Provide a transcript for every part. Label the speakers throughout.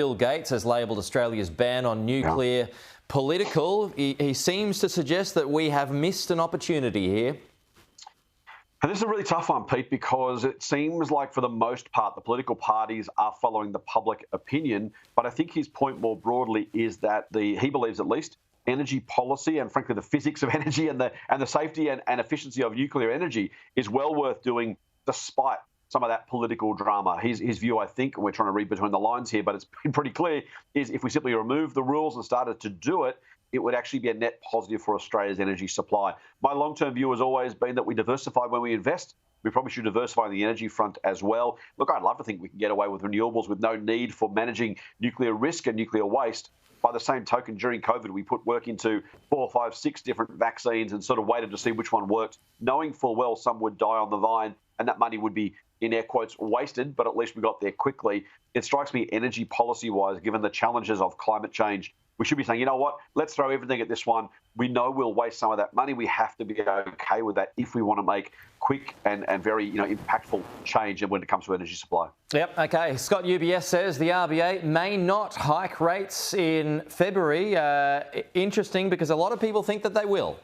Speaker 1: Bill Gates has labelled Australia's ban on nuclear political. He seems to suggest that we have missed an opportunity here.
Speaker 2: And this is a really tough one, Pete, because it seems like for the most part, the political parties are following the public opinion. But I think his point more broadly is that he believes at least, energy policy and frankly the physics of energy and the safety and efficiency of nuclear energy is well worth doing despite some of that political drama. His view, I think, and we're trying to read between the lines here, but it's been pretty clear, is if we simply remove the rules and started to do it, it would actually be a net positive for Australia's energy supply. My long-term view has always been that we diversify when we invest. We probably should diversify on the energy front as well. Look, I'd love to think we can get away with renewables with no need for managing nuclear risk and nuclear waste. By the same token, during COVID, we put work into 4, 5, 6 different vaccines and sort of waited to see which one worked, knowing full well some would die on the vine and that money would be, in air quotes, wasted, but at least we got there quickly. It strikes me energy policy-wise, given the challenges of climate change, we should be saying, you know what, let's throw everything at this one. We know we'll waste some of that money. We have to be okay with that if we want to make quick and very impactful change when it comes to energy supply.
Speaker 1: Yep, okay. Scott, UBS says the RBA may not hike rates in February. Interesting, because a lot of people think that they will.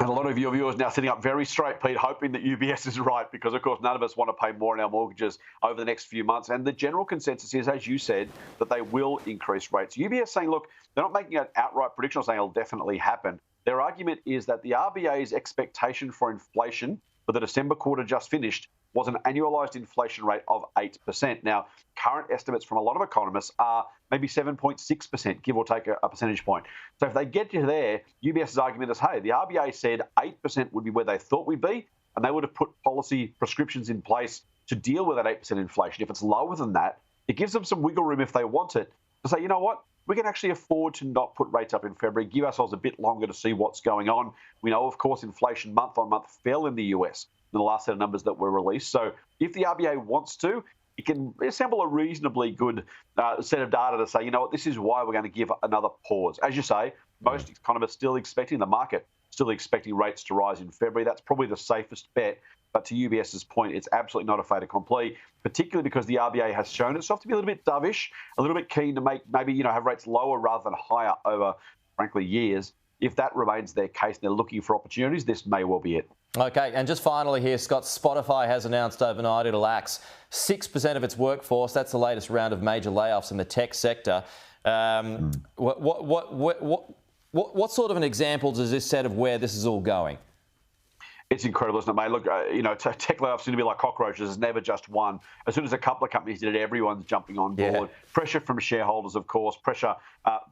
Speaker 2: And a lot of your viewers now sitting up very straight, Pete, hoping that UBS is right because, of course, none of us want to pay more on our mortgages over the next few months. And the general consensus is, as you said, that they will increase rates. UBS saying, look, they're not making an outright prediction or saying it'll definitely happen. Their argument is that the RBA's expectation for inflation for the December quarter just finished was an annualised inflation rate of 8%. Now, current estimates from a lot of economists are maybe 7.6%, give or take a percentage point. So if they get to there, UBS's argument is, hey, the RBA said 8% would be where they thought we'd be, and they would have put policy prescriptions in place to deal with that 8% inflation. If it's lower than that, it gives them some wiggle room if they want it to say, you know what, we can actually afford to not put rates up in February, give ourselves a bit longer to see what's going on. We know, of course, inflation month on month fell in the US in the last set of numbers that were released. So if the RBA wants to, it can assemble a reasonably good set of data to say, you know what, this is why we're going to give another pause. As you say, most economists still expecting the market, still expecting rates to rise in February. That's probably the safest bet. But to UBS's point, it's absolutely not a fait accompli, particularly because the RBA has shown itself to be a little bit dovish, a little bit keen to make maybe, have rates lower rather than higher over, frankly, years. If that remains their case and they're looking for opportunities, this may well be it.
Speaker 1: Okay, and just finally here, Scott, Spotify has announced overnight it'll axe 6% of its workforce. That's the latest round of major layoffs in the tech sector. What sort of an example does this set of where this is all going?
Speaker 2: It's incredible, isn't it, mate? Look, tech layoffs seem to be like cockroaches. There's never just one. As soon as a couple of companies did it, everyone's jumping on board. Yeah. Pressure from shareholders, of course. Pressure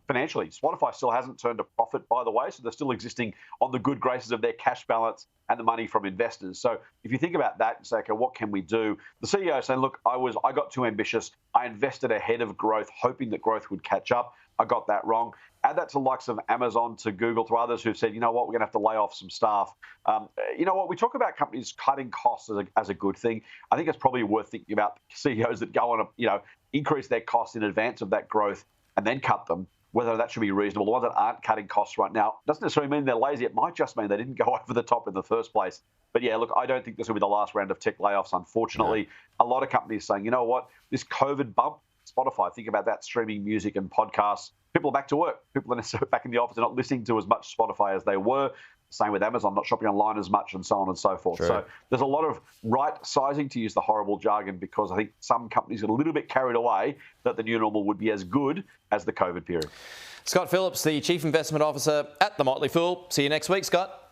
Speaker 2: financially. Spotify still hasn't turned a profit, by the way, so they're still existing on the good graces of their cash balance and the money from investors. So if you think about that and say, okay, what can we do? The CEO is saying, look, I got too ambitious. I invested ahead of growth, hoping that growth would catch up. I got that wrong. Add that to the likes of Amazon, to Google, to others who've said, you know what, we're going to have to lay off some staff. You know what, we talk about companies cutting costs as a good thing. I think it's probably worth thinking about CEOs that go on increase their costs in advance of that growth and then cut them, whether that should be reasonable. The ones that aren't cutting costs right now doesn't necessarily mean they're lazy. It might just mean they didn't go over the top in the first place. But yeah, look, I don't think this will be the last round of tech layoffs, unfortunately. No. A lot of companies saying, you know what, this COVID bump, Spotify, think about that, streaming music and podcasts. People are back to work. People are back in the office. They're not listening to as much Spotify as they were. Same with Amazon, not shopping online as much, and so on and so forth. True. So there's a lot of right sizing, to use the horrible jargon, because I think some companies are a little bit carried away that the new normal would be as good as the COVID period.
Speaker 1: Scott Phillips, the Chief Investment Officer at the Motley Fool. See you next week, Scott.